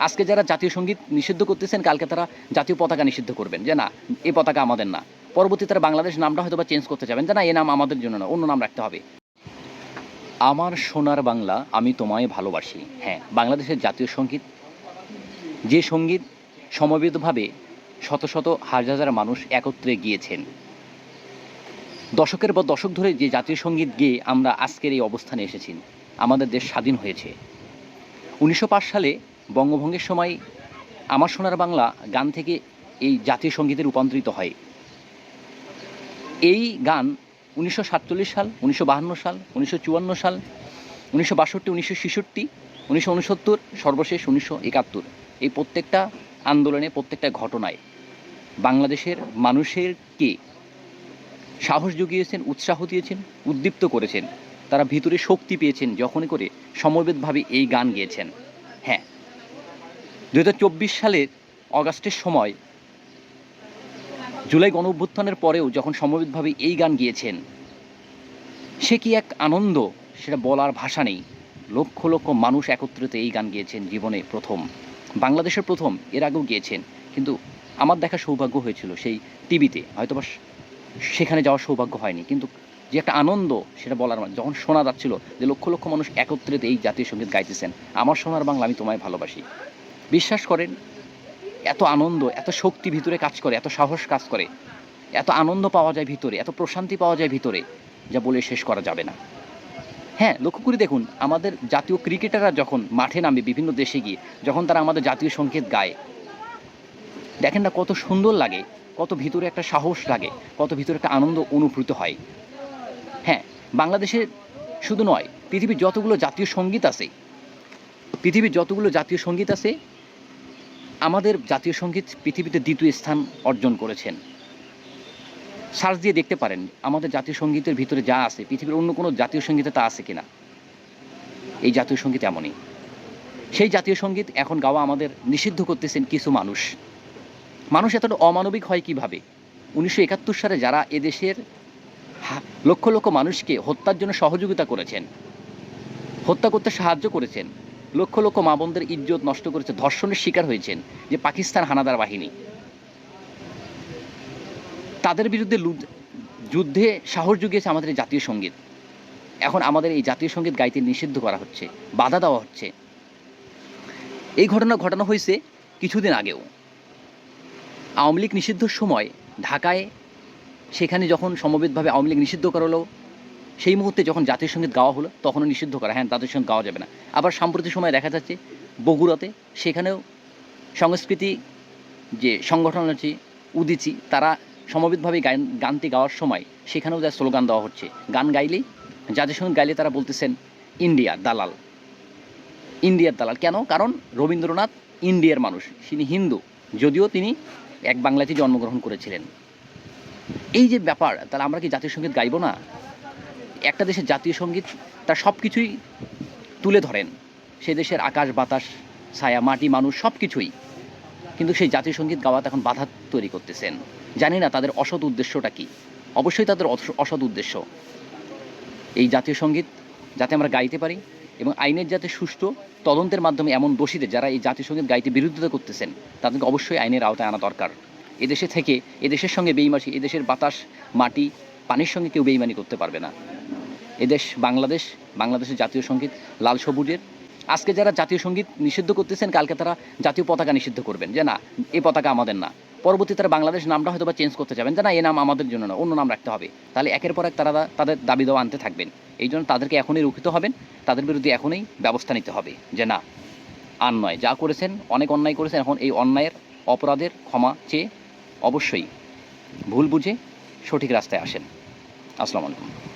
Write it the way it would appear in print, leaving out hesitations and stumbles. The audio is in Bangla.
আজকে যারা জাতীয় সঙ্গীত নিষিদ্ধ করতেছেন, কালকে তারা জাতীয় পতাকা নিষিদ্ধ করবেন যে না, এই পতাকা আমাদের না। পরবর্তীতে তারা বাংলাদেশ নামটা হয়তো বা চেঞ্জ করতে যাবেন যে না, এই নাম আমাদের জন্য না, অন্য নাম রাখতে হবে। আমার সোনার বাংলা আমি তোমায় ভালোবাসি, হ্যাঁ, বাংলাদেশের জাতীয় সঙ্গীত, যে সঙ্গীত সমবেতভাবে শত শত হাজার হাজার মানুষ একত্রে গিয়েছেন। দশকের পর দশক ধরে যে জাতীয় সঙ্গীত গেয়ে আমরা আজকের এই অবস্থানে এসেছি, আমাদের দেশ স্বাধীন হয়েছে। 1905 সালে বঙ্গভঙ্গের সময় আমার সোনার বাংলা গান থেকে এই জাতীয় সঙ্গীতে রূপান্তরিত হয়। এই গান 1947 সাল, 1952 সাল, 1954 সাল, 1962, 1966, 1969, সর্বশেষ 1971, এই প্রত্যেকটা আন্দোলনে, প্রত্যেকটা ঘটনায় বাংলাদেশের মানুষেরকে সাহস জুগিয়েছেন, উৎসাহ দিয়েছেন, উদ্দীপ্ত করেছেন। তারা ভিতরে শক্তি পেয়েছেন যখনই করে সমবেতভাবে এই গান গেয়েছেন। হ্যাঁ, 2024 সালের অগাস্টের সময় জুলাই গণ অভ্যুত্থানের পরেও যখন সমবেতভাবে এই গান গিয়েছেন, সে কি এক আনন্দ, সেটা বলার ভাষা নেই। লক্ষ লক্ষ মানুষ একত্রিত এই গান গিয়েছেন, জীবনে প্রথম, বাংলাদেশের প্রথম। এর আগেও গিয়েছেন, কিন্তু আমার দেখা সৌভাগ্য হয়েছিল সেই টিভিতে, হয়তো বা সেখানে যাওয়ার সৌভাগ্য হয়নি, কিন্তু যে একটা আনন্দ সেটা বলার, যখন শোনা যাচ্ছিল যে লক্ষ লক্ষ মানুষ একত্রিত এই জাতীয় সঙ্গীত গাইতেছেন, আমার সোনার বাংলা আমি তোমায় ভালোবাসি, বিশ্বাস করেন এত আনন্দ, এত শক্তি ভিতরে কাজ করে, এত সাহস কাজ করে, এত আনন্দ পাওয়া যায় ভিতরে, এত প্রশান্তি পাওয়া যায় ভিতরে, যা বলে শেষ করা যাবে না। হ্যাঁ, লক্ষ্য করে দেখুন, আমাদের জাতীয় ক্রিকেটাররা যখন মাঠে নামে বিভিন্ন দেশে গিয়ে, যখন তারা আমাদের জাতীয় সঙ্গীত গায়, দেখেন না কত সুন্দর লাগে, কত ভিতরে একটা সাহস লাগে, কত ভিতরে একটা আনন্দ অনুভূত হয়। হ্যাঁ, বাংলাদেশের শুধু নয়, পৃথিবীর যতগুলো জাতীয় সঙ্গীত আছে, পৃথিবীর যতগুলো জাতীয় সঙ্গীত আছে, আমাদের জাতীয় সঙ্গীত পৃথিবীতে দ্বিতীয় স্থান অর্জন করেছেন। সার্চ দিয়ে দেখতে পারেন আমাদের জাতীয় সঙ্গীতের ভিতরে যা আছে, পৃথিবীর অন্য কোনো জাতীয় সঙ্গীতে তা আছে কিনা। এই জাতীয় সঙ্গীত এমনই। সেই জাতীয় সঙ্গীত এখন গাওয়া আমাদের নিষিদ্ধ করতেছেন কিছু মানুষ। মানুষ এতটা অমানবিক হয় কিভাবে? 1971 সালে যারা এদেশের লক্ষ লক্ষ মানুষকে হত্যার জন্য সহযোগিতা করেছেন, হত্যা করতে সাহায্য করেছেন, লক্ষ লক্ষ মা বোনদের ইজ্জত নষ্ট করেছে, ধর্ষণের শিকার হয়েছেন যে পাকিস্তান হানাদার বাহিনী, তাদের বিরুদ্ধে যুদ্ধে সাহস জুগিয়েছে আমাদের এই জাতীয় সঙ্গীত। এখন আমাদের এই জাতীয় সঙ্গীত গাইতে নিষিদ্ধ করা হচ্ছে, বাধা দেওয়া হচ্ছে। এই ঘটনা ঘটানো হয়েছে কিছুদিন আগেও। আওয়ামী লীগ নিষিদ্ধর সময় ঢাকায়, সেখানে যখন সমবেতভাবে আওয়ামী লীগ নিষিদ্ধ করা হলো, সেই মুহূর্তে যখন জাতীয় সঙ্গীত গাওয়া হলো তখনও নিষিদ্ধ করা, হ্যাঁ জাতীয় সঙ্গীত গাওয়া যাবে না। আবার সাম্প্রতিক সময় দেখা যাচ্ছে বগুড়াতে, সেখানেও সংস্কৃতি যে সংগঠন আছে উদীচী, তারা সমবেতভাবে গানটি গাওয়ার সময় সেখানেও যা স্লোগান দেওয়া হচ্ছে, গান গাইলেই, জাতীয় সঙ্গীত গাইলে তারা বলতেছেন ইন্ডিয়ার দালাল, ইন্ডিয়ার দালাল। কেন? কারণ রবীন্দ্রনাথ ইন্ডিয়ার মানুষ, তিনি হিন্দু, যদিও তিনি এক বাংলাতে জন্মগ্রহণ করেছিলেন। এই যে ব্যাপার, তাহলে আমরা কি জাতীয় সঙ্গীত গাইব না? একটা দেশের জাতীয় সঙ্গীত তার সব কিছুই তুলে ধরেন, সে দেশের আকাশ বাতাস, ছায়া, মাটি, মানুষ, সব কিছুই, কিন্তু সেই জাতীয় সঙ্গীত গাওয়াতে এখন বাধা তৈরি করতেছেন। জানি না তাদের অসৎ উদ্দেশ্যটা কি। অবশ্যই তাদের অসৎ উদ্দেশ্য এই জাতীয় সঙ্গীত যাতে আমরা গাইতে পারি, এবং আইনের যাতে সুষ্ঠু তদন্তের মাধ্যমে এমন দোষীদের যারা এই জাতীয় সঙ্গীত গাইতে বিরোধিতা করতেছেন, তাদেরকে অবশ্যই আইনের আওতায় আনা দরকার। এদেশে থেকে এদেশের সঙ্গে বেইমানি, এদেশের বাতাস, মাটি, পানির সঙ্গে কেউ বেইমানি করতে পারবে না। এদেশ বাংলাদেশ, বাংলাদেশের জাতীয় সঙ্গীত লাল সবুজের। আজকে যারা জাতীয় সঙ্গীত নিষিদ্ধ করতেছেন, কালকে তারা জাতীয় পতাকা নিষিদ্ধ করবেন যে না, এই পতাকা আমাদের না। পরবর্তী তারা বাংলাদেশ নামটা হয়তো বা চেঞ্জ করতে যাবেন যে না, এই নাম আমাদের জন্য না, অন্য নাম রাখতে হবে। তাহলে একের পর এক তারা তাদের দাবি দেওয়া আনতে থাকবেন। এই জন্য তাদেরকে এখনই রুখিত হবেন, তাদের বিরুদ্ধে এখনই ব্যবস্থা নিতে হবে যে না, আর নয়, যা করেছেন অনেক অন্যায় করেছেন, এখন এই অন্যায়ের অপরাধের ক্ষমা চেয়ে অবশ্যই ভুল বুঝে সঠিক রাস্তায় আসেন। আসসালামু আলাইকুম।